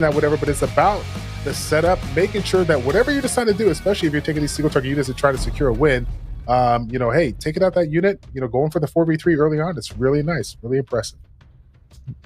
that whatever, but it's about the setup, making sure that whatever you decide to do, especially if you're taking these single target units and trying to secure a win, hey, taking out that unit, going for the 4v3 early on, it's really nice, really impressive.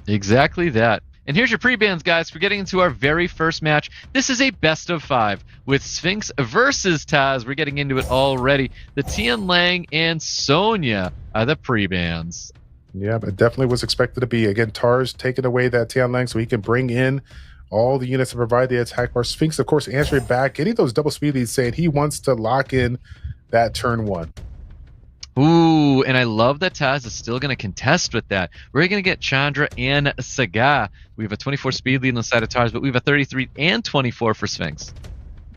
Exactly that. And here's your pre-bans, guys. We're getting into our very first match. This is a best of 5 with SPHYNX versus TARS. We're getting into it already. The Tian Lang and Sonya are the pre-bans. Yeah, but it definitely was expected to be. Again, TARS taking away that Tian Lang so he can bring in all the units to provide the attack bar. SPHYNX, of course, answering back, getting those double speed leads, saying he wants to lock in that turn 1. Ooh, and I love that TARS is still going to contest with that. We're going to get Chandra and Saga. We have a 24 speed lead on the side of TARS, but we have a 33 and 24 for SPHYNX.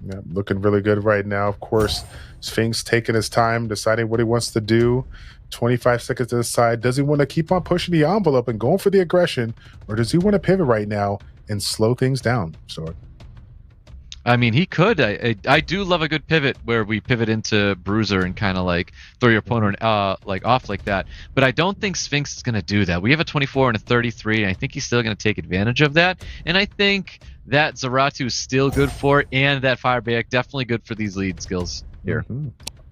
Yeah, looking really good right now. Of course, SPHYNX taking his time, deciding what he wants to do. 25 seconds to the side. Does he want to keep on pushing the envelope and going for the aggression, or does he want to pivot right now and slow things down? So, I mean, he could. I do love a good pivot where we pivot into Bruiser and kind of like throw your opponent like off like that. But I don't think SPHYNX is going to do that. We have a 24 and a 33, and I think he's still going to take advantage of that. And I think that Zaratu is still good for it, and that Fireback definitely good for these lead skills here.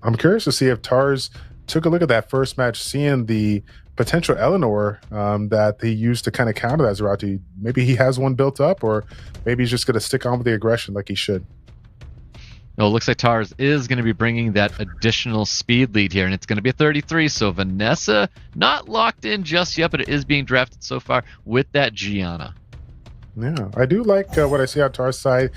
I'm curious to see if TARS took a look at that first match, seeing the potential Eleanor that he used to kind of counter that Zaratu. Maybe he has one built up, or maybe he's just going to stick on with the aggression like he should. No, it looks like TARS is going to be bringing that additional speed lead here, and it's going to be a 33. So Vanessa not locked in just yet, but it is being drafted so far with that Gianna. Yeah, I do like what I see on TARS side.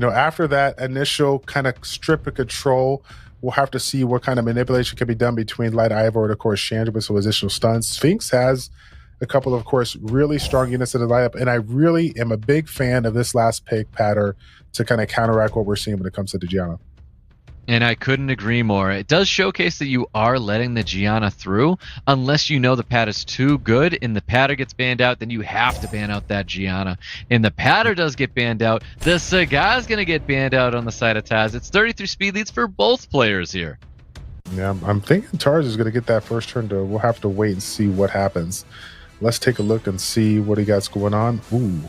After that initial kind of strip of control, we'll have to see what kind of manipulation can be done between Light Ivor and, of course, Chandra with some additional stuns. SPHYNX has a couple of course, really strong units in the lineup, and I really am a big fan of this last pick pattern to kind of counteract what we're seeing when it comes to the Gianna. And I couldn't agree more. It does showcase that you are letting the Gianna through, unless you know the pad is too good and the patter gets banned out, then you have to ban out that Gianna. And the patter does get banned out. The Saga is going to get banned out on the side of TARS. It's 33 speed leads for both players here. Yeah, I'm thinking TARS is going to get that first turn. We'll have to wait and see what happens. Let's take a look and see what he got going on. Ooh,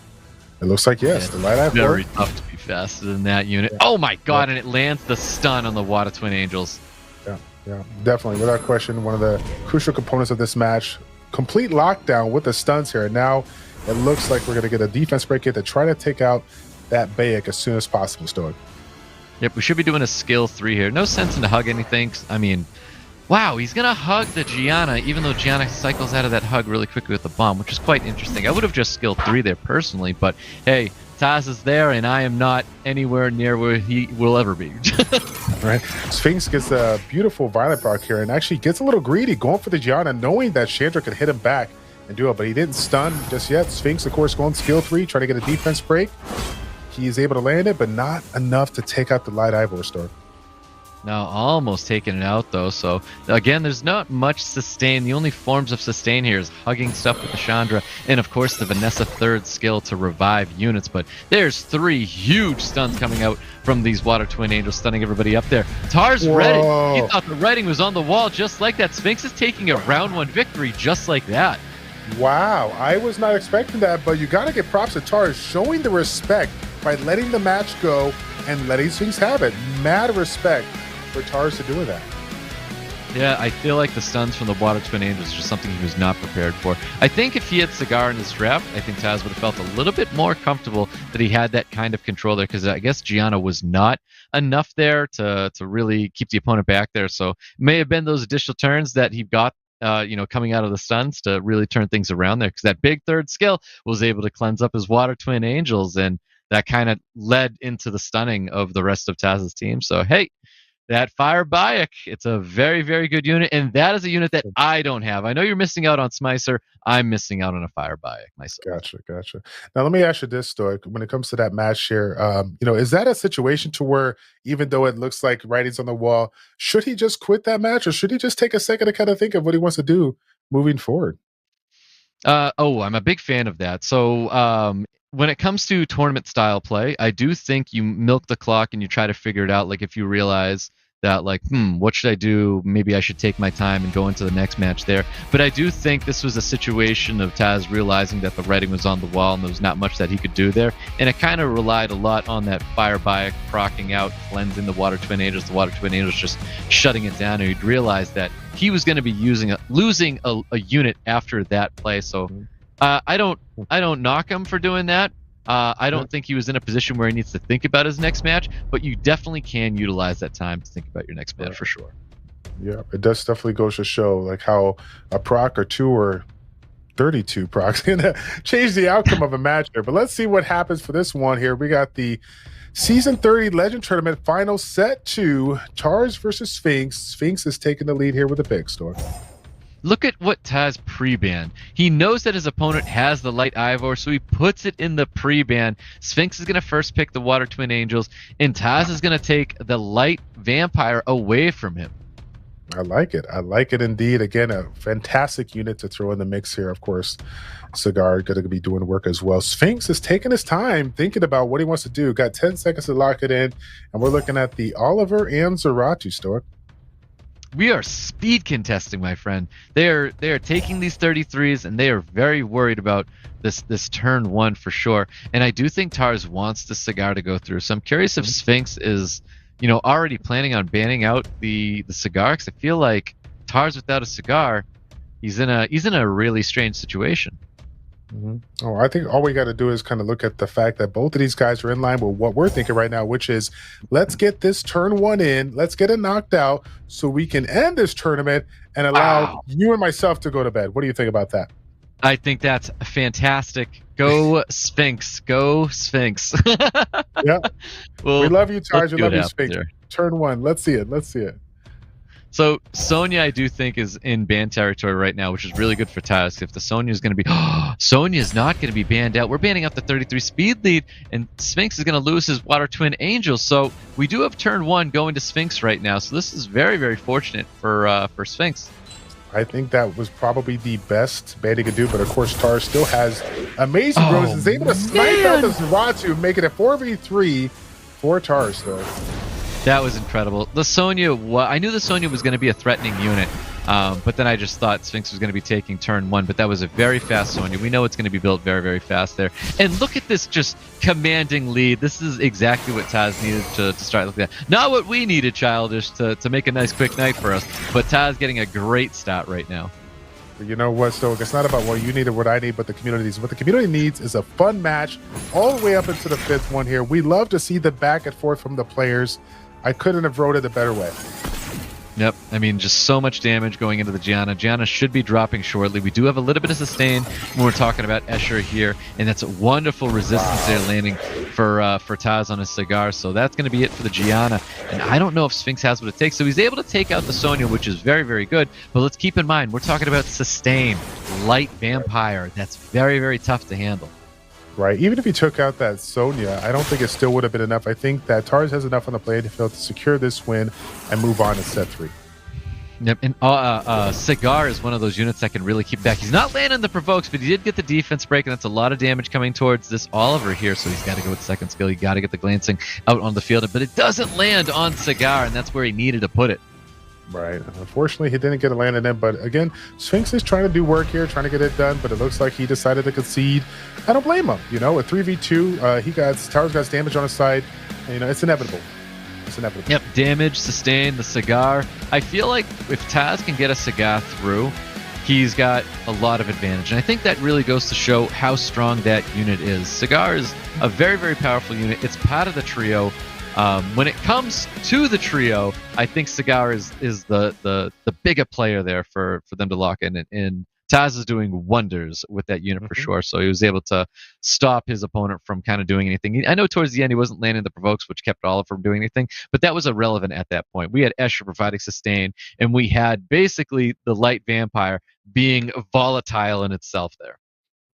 it looks like, yes, the Light Ivor. Very tough to be faster than that unit. Yeah. Oh my god, and it lands the stun on the Water Twin Angels. Yeah, definitely, without question, one of the crucial components of this match. Complete lockdown with the stuns here. And now it looks like we're going to get a defense break here to try to take out that Bayek as soon as possible, Stoic. Yep, we should be doing a skill 3 here. No sense in to hug anything. I mean, wow, he's going to hug the Gianna, even though Gianna cycles out of that hug really quickly with the bomb, which is quite interesting. I would have just skill 3 there personally, but hey, TARS is there, and I am not anywhere near where he will ever be. Right. SPHYNX gets a beautiful Violent proc here and actually gets a little greedy, going for the Gianna, knowing that Chandra could hit him back and do it, but he didn't stun just yet. SPHYNX, of course, going skill 3, trying to get a defense break. He's able to land it, but not enough to take out the Light Ivor store. Now, almost taking it out, though. So, again, there's not much sustain. The only forms of sustain here is hugging stuff with the Chandra, and, of course, the Vanessa third skill to revive units. But there's 3 huge stuns coming out from these Water Twin Angels, stunning everybody up there. TARS read it. He thought the writing was on the wall just like that. SPHYNX is taking a round 1 victory just like that. Wow, I was not expecting that, but you got to give props to TARS showing the respect by letting the match go and letting SPHYNX have it. Mad respect for TARS to do that. Yeah, I feel like the stuns from the Water Twin Angels is just something he was not prepared for. I think if he had Cigar in his draft, I think TARS would have felt a little bit more comfortable that he had that kind of control there, because I guess Gianna was not enough there to really keep the opponent back there. So it may have been those additional turns that he got coming out of the stuns to really turn things around there, because that big third skill was able to cleanse up his Water Twin Angels, and that kind of led into the stunning of the rest of TARS's team. So, hey, that Fire Bayek, it's a very, very good unit, and that is a unit that I don't have. I know you're missing out on Smicer. I'm missing out on a Fire Bayek myself. Gotcha. Now, let me ask you this, Stoic. When it comes to that match here, is that a situation to where, even though it looks like writing's on the wall, should he just quit that match, or should he just take a second to kind of think of what he wants to do moving forward? I'm a big fan of that. So, when it comes to tournament style play, I do think you milk the clock and you try to figure it out. Like if you realize that like, what should I do? Maybe I should take my time and go into the next match there. But I do think this was a situation of Taz realizing that the writing was on the wall and there was not much that he could do there. And it kind of relied a lot on that fire by procking out, cleansing the Water Twin Angels, the Water Twin Angels just shutting it down. And he'd realized that he was going to be losing a unit after that play. So I don't knock him for doing that. I don't think he was in a position where he needs to think about his next match, but you definitely can utilize that time to think about your next match for sure. Yeah, it does definitely goes to show like how a proc or 2 or 32 procs gonna change the outcome of a match here. But let's see what happens for this one here. We got the Season 30 Legend Tournament final set 2, TARS versus SPHYNX. SPHYNX is taking the lead here with a big store. Look at what Taz pre-banned. He knows that his opponent has the Light Ivor, so he puts it in the pre-ban. SPHYNX is going to first pick the Water Twin Angels, and Taz is going to take the Light Vampire away from him. I like it. I like it indeed. Again, a fantastic unit to throw in the mix here. Of course, Cigar going to be doing work as well. SPHYNX is taking his time, thinking about what he wants to do. Got 10 seconds to lock it in, and we're looking at the Oliver and Zaratu store. We are speed contesting, my friend. They are taking these 33s, and they are very worried about this turn 1 for sure. And I do think TARS wants the Cigar to go through. So I'm curious if SPHYNX is, already planning on banning out the Cigar, because I feel like TARS without a Cigar, he's in a really strange situation. Oh, I think all we got to do is kind of look at the fact that both of these guys are in line with what we're thinking right now, which is let's get this turn 1 in, let's get it knocked out so we can end this tournament and allow you and myself to go to bed. What do you think about that? I think that's fantastic. Go SPHYNX. Go SPHYNX. Yeah. Well, we love you, TARS. We love you, SPHYNX. There. Turn 1. Let's see it. Let's see it. So Sonya, I do think, is in ban territory right now, which is really good for TARS. If the Sonya is going to be, Sonya is not going to be banned out. We're banning out the 33 speed lead, and SPHYNX is going to lose his Water Twin Angels. So we do have turn 1 going to SPHYNX right now. So this is very, very fortunate for SPHYNX. I think that was probably the best ban he could do, but of course TARS still has amazing drones. Is able to snipe out the Zaratu, making it 4v3 for TARS though. That was incredible. The Sonya, I knew the Sonya was going to be a threatening unit, but then I just thought SPHYNX was going to be taking turn 1, but that was a very fast Sonya. We know it's going to be built very, very fast there. And look at this just commanding lead. This is exactly what Taz needed to start looking at. Not what we needed, Childish, to make a nice quick night for us, but Taz getting a great start right now. You know what, Stoic? It's not about what you need or what I need, but the community needs. What the community needs is a fun match all the way up into the 5th one here. We love to see the back and forth from the players. I couldn't have wrote it a better way. Yep. I mean, just so much damage going into the Gianna. Gianna should be dropping shortly. We do have a little bit of sustain when we're talking about Escher here, and that's a wonderful resistance there landing for Taz on his Cigar. So that's going to be it for the Gianna. And I don't know if SPHYNX has what it takes. So he's able to take out the Sonya, which is very, very good. But let's keep in mind, we're talking about sustain, light vampire. That's very, very tough to handle. Right. Even if he took out that Sonya, I don't think it still would have been enough. I think that TARS has enough on the playing field to secure this win and move on to set 3. Yep, and Cigar is one of those units that can really keep back. He's not landing the provokes, but he did get the defense break, and that's a lot of damage coming towards this Oliver here, so he's got to go with second skill. You got to get the glancing out on the field, but it doesn't land on Cigar, and that's where he needed to put it. Right. Unfortunately, he didn't get a landed in, but again, SPHYNX is trying to do work here, trying to get it done, but it looks like he decided to concede. I don't blame him. You know, a 3v2, TARS got damage on his side. And, it's inevitable. It's inevitable. Yep, damage, sustain, the Cigar. I feel like if Taz can get a Cigar through, he's got a lot of advantage. And I think that really goes to show how strong that unit is. Cigar is a very, very powerful unit. It's part of the trio. When it comes to the trio, I think Cigar is the bigger player there for them to lock in. And Taz is doing wonders with that unit for sure. So he was able to stop his opponent from kind of doing anything. I know towards the end he wasn't landing the provokes, which kept Oliver from doing anything, but that was irrelevant at that point. We had Escher providing sustain, and we had basically the light vampire being volatile in itself there.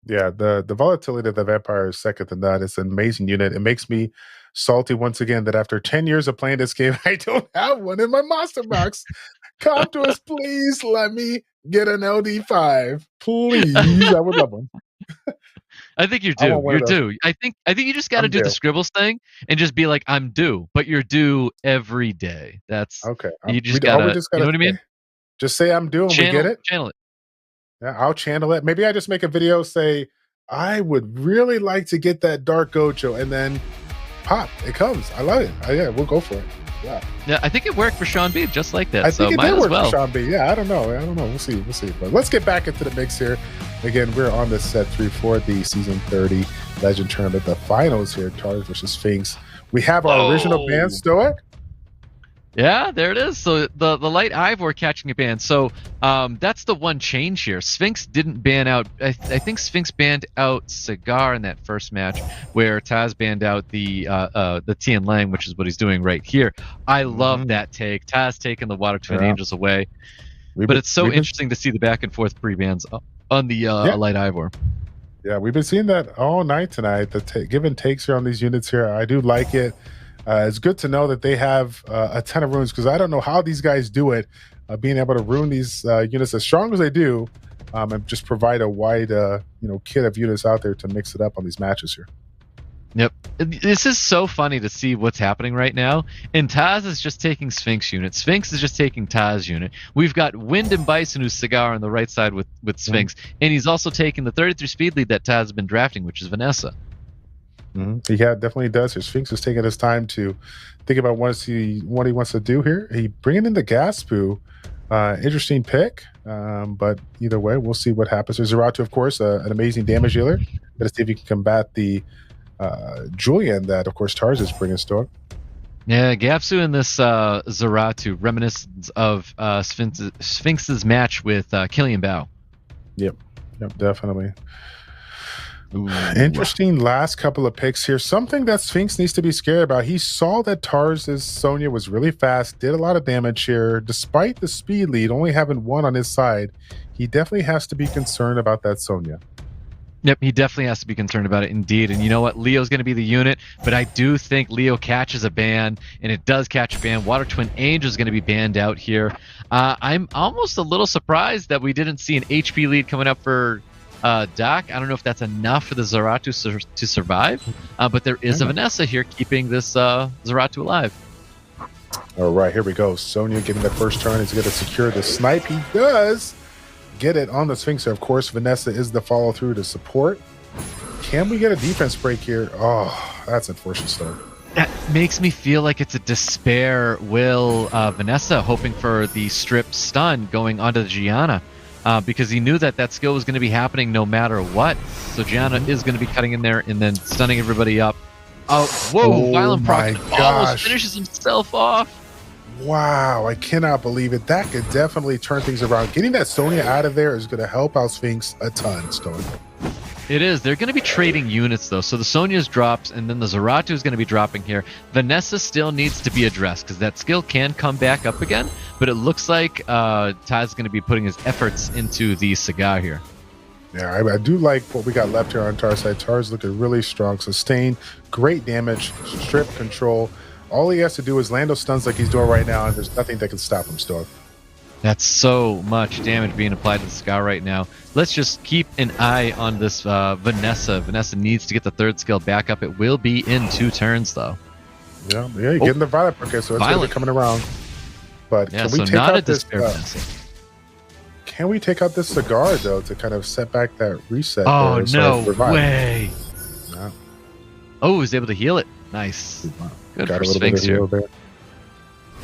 Yeah, the volatility of the vampire is second to none. It's an amazing unit. It makes me salty once again that after 10 years of playing this game, I don't have one in my monster box. Come to us, please. Let me get an LD5. Please. I would love one. I think you're I due. want one You're of those. due. I think you just got to I'm do the due. scribbles thing and just be like, I'm due, but you're due every day. That's Okay. you just We gotta, just you know gotta what I mean? just say I'm due and we get Channel, it. channel it. Yeah, I'll channel it. Maybe I just make a video say, I would really like to get that Dark Gojo, and then pop, it comes. I love it. Yeah, we'll go for it. Yeah. Yeah, I think it worked for Sean B just like that. I So think it might did as work for well. Sean B. Yeah, I don't know. We'll see. We'll see. But let's get back into the mix here. Again, we're on the set 3 for the season 30 Legend Tournament, the finals here, TARS versus SPHYNX. We have our original band, Whoa. Stoic. Yeah, there it is. So the light Ivor catching a ban. So that's the one change here. SPHYNX didn't ban out. I think SPHYNX banned out Cigar in that first match, where Taz banned out the Tian Lang, which is what he's doing right here. I love that take. Taz taking the Water Twin Yeah. Angels away. We've But been, it's so we've been, interesting to see the back and forth pre-bans on the Yeah. light Ivor. yeah, we've been seeing that all night tonight. The give and takes here on these units here. I do like it. It's good to know that they have a ton of runes, because I don't know how these guys do it, being able to rune these units as strong as they do, and just provide a wide kit of units out there to mix it up on these matches here. Yep. This is so funny to see what's happening right now. And Taz is just taking SPHYNX unit. SPHYNX is just taking Taz unit. We've got Wind and Bison, who's Cigar on the right side with SPHYNX. And he's also taking the 33 speed lead that Taz has been drafting, which is Vanessa. He definitely does. His SPHYNX is taking his time to think about what he wants to do here. He bringing in the Gaspoo. Interesting pick, but either way, we'll see what happens. There's Zeratu, of course, an amazing damage dealer. Gotta see if he can combat the Julian that, of course, TARS is bringing Stoic. Yeah, Gapsu in this Zeratu, reminiscent of SPHYNX's match with Killian Bao. Yep, definitely. Ooh. Interesting last couple of picks here. Something that SPHYNX needs to be scared about. He saw that TARS' Sonya was really fast, did a lot of damage here. Despite the speed lead, only having one on his side, he definitely has to be concerned about that Sonya. Yep, he definitely has to be concerned about it, indeed. And you know what? Leo's going to be the unit, but I do think Leo catches a ban, and it does catch a ban. Water Twin Angel is going to be banned out here. I'm almost a little surprised that we didn't see an HP lead coming up for Doc. I don't know if that's enough for the Zeratu to survive, but there is a Vanessa here keeping this Zeratu alive. All right, here we go. Sonya getting the first turn. He's going to secure the snipe. He does get it on the SPHYNX. Of course, Vanessa is the follow-through to support. Can we get a defense break here? Oh, that's unfortunate stuff. That makes me feel like it's a despair will Vanessa hoping for the strip stun going onto the Gianna. Because he knew that skill was going to be happening no matter what. So Gianna is going to be cutting in there and then stunning everybody up. Oh, whoa! Violent Proc almost finishes himself off. Wow, I cannot believe it. That could definitely turn things around. Getting that Sonya out of there is going to help out SPHYNX a ton, Stone. It is. They're going to be trading units, though. So the Sonya's drops, and then the Zeratu is going to be dropping here. Vanessa still needs to be addressed, because that skill can come back up again. But it looks like Taz is going to be putting his efforts into the Cigar here. Yeah, I do like what we got left here on TARS side. TARS looking really strong. Sustain, great damage, strip control. All he has to do is land those stuns like he's doing right now, and there's nothing that can stop him, Storm. That's so much damage being applied to the Cigar right now. Let's just keep an eye on this Vanessa. Vanessa needs to get the third skill back up. It will be in 2 turns, though. Yeah, you're getting the Violet. Okay, so it's going to be coming around. But yeah, can we take not out a despair this? Can we take out this Cigar, though, to kind of set back that reset? Oh, there, no way. Yeah. Oh, he was able to heal it. Nice. Good Got for a little bit SPHYNX of here. heal there.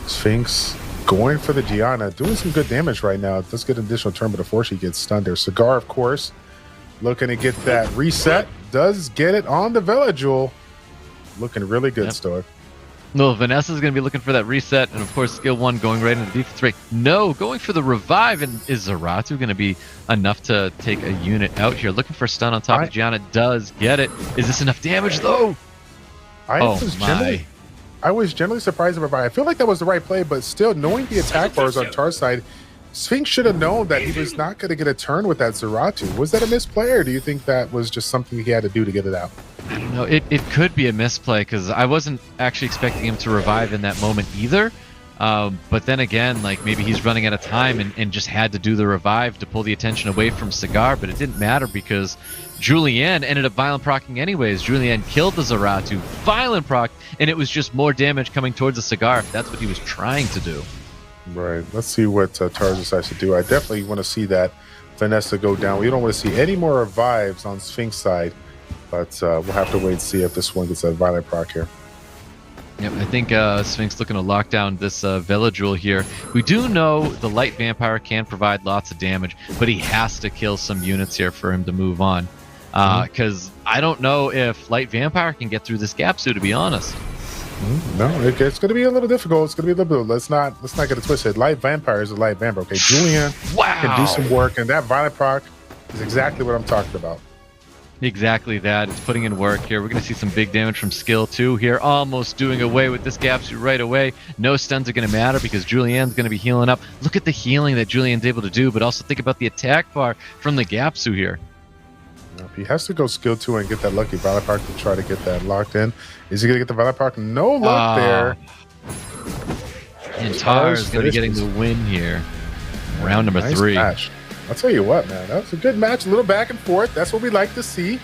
SPHYNX going for the Gianna, doing some good damage right now. Let's get an additional turn, but before she gets stunned there. Cigar, of course, looking to get that reset. Does get it on the Vela Jewel. Looking really good, Stoic. No, Vanessa's going to be looking for that reset, and of course, skill 1 going right into defense rate. No, going for the revive, and is Zeratu going to be enough to take a unit out here? Looking for a stun on top of Gianna, does get it. Is this enough damage, though? I was generally surprised about it. I feel like that was the right play, but still, knowing the attack bars on TAR's side, SPHYNX should have known that he was not going to get a turn with that Zeratu. Was that a misplay, or do you think that was just something he had to do to get it out? I don't know. It could be a misplay, because I wasn't actually expecting him to revive in that moment either. But then again, like maybe he's running out of time and just had to do the revive to pull the attention away from Cigar, but it didn't matter because Julianne ended up violent procking anyways. Julianne killed the Zaratu, violent proc, and it was just more damage coming towards the Cigar if that's what he was trying to do. Right. Let's see what TARS decides to do. I definitely want to see that Vanessa go down. We don't want to see any more revives on SPHYNX side, but we'll have to wait and see if this one gets a violent proc here. Yep, I think SPHYNX looking to lock down this Villagewel here. We do know the Light Vampire can provide lots of damage, but he has to kill some units here for him to move on. Because I don't know if Light Vampire can get through this Gapsu, to be honest. No, it's going to be a little difficult. It's going to be a little bit. Let's not get it twisted. Light Vampire is a Light Vampire. Okay, Julian can do some work, and that violent proc is exactly what I'm talking about. Exactly that. It's putting in work here. We're going to see some big damage from skill 2 here. Almost doing away with this Gapsu right away. No stuns are going to matter because Julianne's going to be healing up. Look at the healing that Julianne's able to do, but also think about the attack bar from the Gapsu here. He has to go skill 2 and get that lucky violent proc to try to get that locked in. Is he going to get the violent proc? No luck there. And TARS is going to be getting the win here. Round number 3. Match. I'll tell you what, man. That was a good match. A little back and forth. That's what we like to see.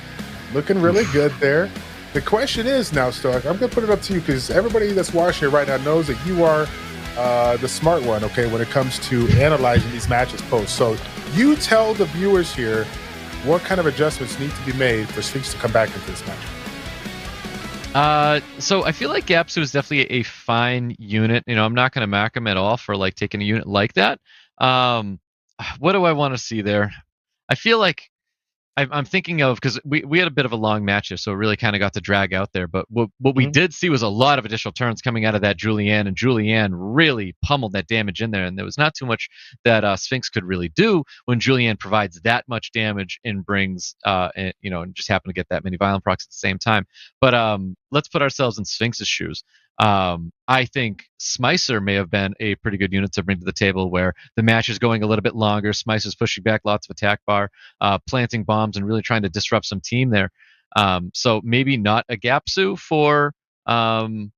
Looking really good there. The question is now, Stoic, I'm going to put it up to you because everybody that's watching it right now knows that you are the smart one, okay, when it comes to analyzing these matches post. So you tell the viewers here what kind of adjustments need to be made for SPHYNX to come back into this match. So I feel like Gapsu is definitely a fine unit. You know, I'm not going to mac him at all for like taking a unit like that. What do I want to see there? I feel like I'm thinking of, because we had a bit of a long match here, so it really kind of got to drag out there. But what we did see was a lot of additional turns coming out of that Julianne, and Julianne really pummeled that damage in there. And there was not too much that SPHYNX could really do when Julianne provides that much damage and brings, and just happen to get that many violent procs at the same time. But let's put ourselves in SPHYNX's shoes. I think Smicer may have been a pretty good unit to bring to the table where the match is going a little bit longer. Smicer's pushing back lots of attack bar, planting bombs, and really trying to disrupt some team there. So maybe not a Gapsu for SPHYNX,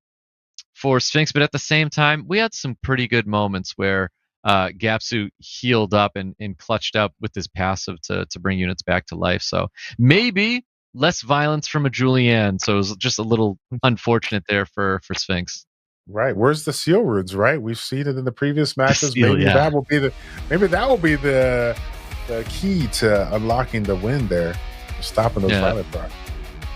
but at the same time, we had some pretty good moments where Gapsu healed up and clutched up with his passive to bring units back to life. So maybe less violence from a Julianne, so it was just a little unfortunate there for SPHYNX. Right, where's the seal runes? Right, we've seen it in the previous matches. Maybe that will be the key to unlocking the win there, stopping those violent procs.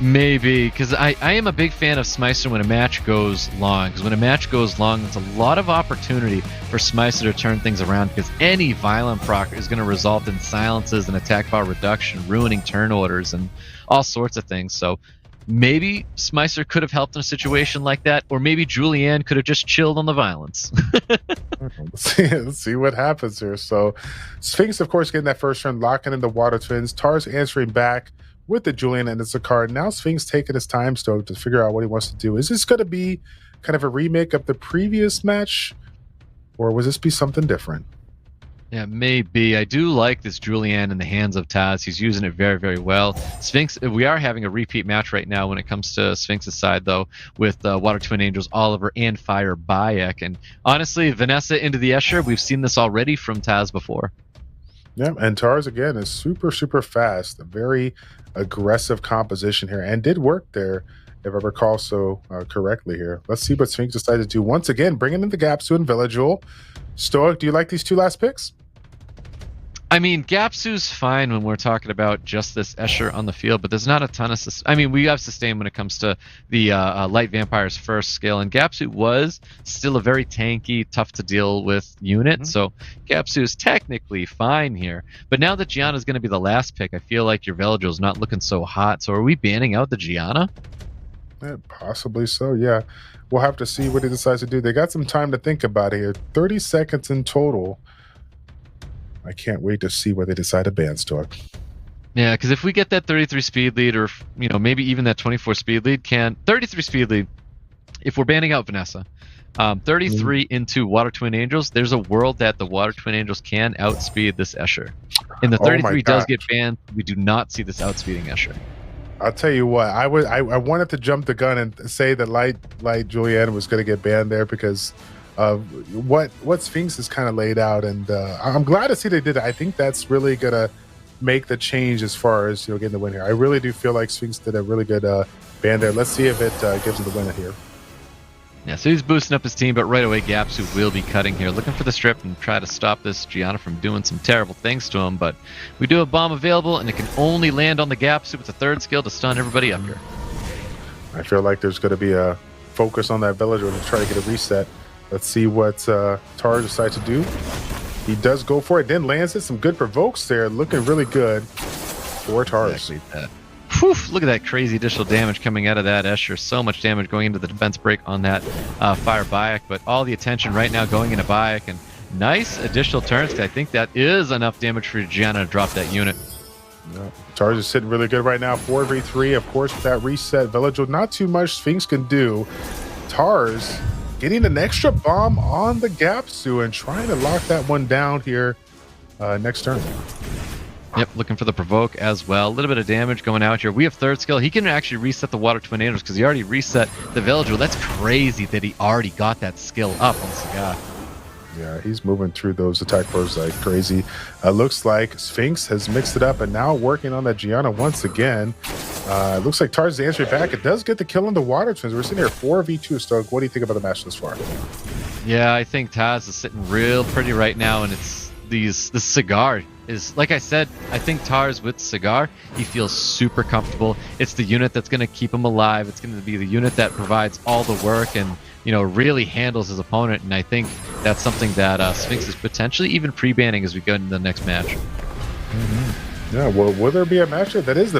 Maybe, because I am a big fan of Smicer when a match goes long. Because when a match goes long, it's a lot of opportunity for Smicer to turn things around. Because any violent proc is going to result in silences and attack bar reduction, ruining turn orders, and all sorts of things. So maybe Smicer could have helped in a situation like that, or maybe Julianne could have just chilled on the violence. Let's see what happens here. So SPHYNX, of course, getting that first turn, locking in the Water Twins. TARS answering back with the Julian, and it's a card. Now SPHYNX taking his time still to figure out what he wants to do. Is this going to be kind of a remake of the previous match, or will this be something different? Yeah, maybe. I do like this Julianne in the hands of Taz. He's using it very, very well. SPHYNX, we are having a repeat match right now when it comes to SPHYNX's side, though, with Water Twin Angels, Oliver, and Fire Bayek. And honestly, Vanessa into the Escher, we've seen this already from Taz before. Yeah, and TARS, again, is super, super fast. A very aggressive composition here, and did work there, if I recall so correctly here. Let's see what SPHYNX decided to do. Once again, bringing in the Gapsu and Villagewel. Stoic, do you like these two last picks? I mean, Gapsu's fine when we're talking about just this Escher on the field, but there's not a ton of I mean, we have sustain when it comes to the Light Vampire's first skill, and Gapsu was still a very tanky, tough to deal with unit, so Gapsu is technically fine here. But now that Gianna's going to be the last pick, I feel like your Villagewel's not looking so hot, so are we banning out the Gianna? Yeah, possibly so, yeah. We'll have to see what he decides to do. They got some time to think about it here. 30 seconds in total. I can't wait to see where they decide to ban Stoic. Yeah, because if we get that 33 speed lead, or maybe even that 24 speed lead, 33 speed lead, if we're banning out Vanessa, 33 into Water Twin Angels, there's a world that the Water Twin Angels can outspeed this Escher. And the 33 does get banned. We do not see this outspeeding Escher. I'll tell you what, I wanted to jump the gun and say that Light Julianne was going to get banned there because what SPHYNX is kind of laid out, and I'm glad to see they did it. I think that's really gonna make the change as far as getting the win here. I really do feel like SPHYNX did a really good ban there. Let's see if it gives him the win here. Yeah, so he's boosting up his team, but right away GapSu will be cutting here, looking for the strip and try to stop this Gianna from doing some terrible things to him. But we do have bomb available, and it can only land on the GapSu with the third skill to stun everybody up here. I feel like there's going to be a focus on that villager to try to get a reset. Let's see what TARS decides to do. He does go for it, then lands it. Some good provokes there, looking really good for TARS. Exactly that. Whew, look at that crazy additional damage coming out of that Escher. So much damage going into the defense break on that Fire Bayek, but all the attention right now going into Bayek, and nice additional turns. I think that is enough damage for Gianna to drop that unit. Yeah. TARS is sitting really good right now. 4v3, of course, with that reset. Villager, not too much SPHYNX can do. TARS getting an extra bomb on the GapSu and trying to lock that one down here next turn. Yep, looking for the provoke as well. A little bit of damage going out here. We have third skill. He can actually reset the water tornadoes because he already reset the villager. That's crazy that he already got that skill up on Cigar. Yeah, he's moving through those attack pros like crazy. Looks like SPHYNX has mixed it up and now working on that Gianna once again. Looks like TARS is answering back. It does get the kill on the water twins. We're sitting here 4v2. Stoke, what do you think about the match this far? Yeah, I think Taz is sitting real pretty right now, and it's the Cigar is, like I said, I think TARS with Cigar, he feels super comfortable. It's the unit that's going to keep him alive. It's going to be the unit that provides all the work and, really handles his opponent. And I think that's something that SPHYNX is potentially even pre-banning as we go into the next match. Yeah, well, will there be a match that is the best?